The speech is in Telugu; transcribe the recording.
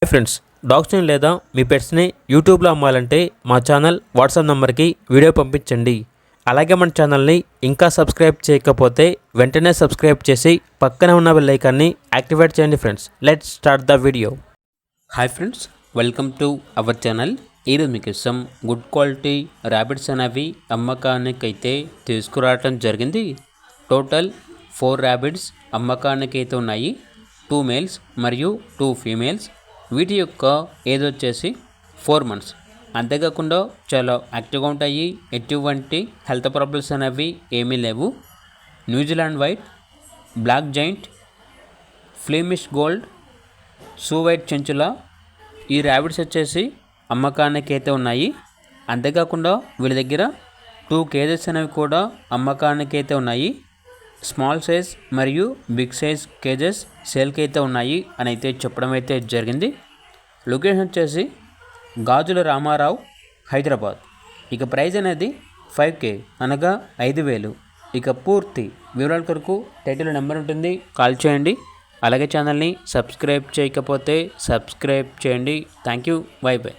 హాయ్ ఫ్రెండ్స్, డాగ్స్ని లేదా మీ పెట్స్ని యూట్యూబ్లో అమ్మాలంటే మా ఛానల్ వాట్సాప్ నెంబర్కి వీడియో పంపించండి. అలాగే మన ఛానల్ని ఇంకా సబ్స్క్రైబ్ చేయకపోతే వెంటనే సబ్స్క్రైబ్ చేసి పక్కనే ఉన్న బెల్ ఐకాన్ని యాక్టివేట్ చేయండి. Friends, let's start the video. Hi friends, welcome to our channel. ఈరోజు మీకు సమ్ గుడ్ క్వాలిటీ ర్యాబిట్స్ అనేవి అమ్మకానికి అయితే తీసుకురావటం జరిగింది. టోటల్ 4 ర్యాబిట్స్ అమ్మకానికి అయితే ఉన్నాయి. 2 మేల్స్ మరియు 2 ఫీమేల్స్. వీటి యొక్క ఏజ్ వచ్చేసి 4 months. అంతేకాకుండా చాలా యాక్టివ్గా ఉంటాయి. ఎటువంటి హెల్త్ ప్రాబ్లమ్స్ అనేవి ఏమీ లేవు. New Zealand white, black giant, Flemish gold, సూవైట్ చెంచుల ఈ ర్యాబిట్స్ వచ్చేసి అమ్మకానికి అయితే ఉన్నాయి. అంతేకాకుండా వీళ్ళ దగ్గర 2 కేజెస్ అనేవి కూడా అమ్మకానికి అయితే ఉన్నాయి. స్మాల్ సైజ్ మరియు బిగ్ సైజ్ కేజెస్ సేల్కి అయితే ఉన్నాయి అని అయితే చెప్పడం అయితే జరిగింది. లొకేషన్ వచ్చేసి గాజుల రామారావు, హైదరాబాద్. ఇక ప్రైస్ అనేది 5K అనగా 5,000. ఇక పూర్తి వివరాల కొరకు టైటిల్ నెంబర్ ఉంటుంది, కాల్ చేయండి. అలాగే ఛానల్ని సబ్స్క్రైబ్ చేయకపోతే సబ్స్క్రైబ్ చేయండి. Thank you, by by.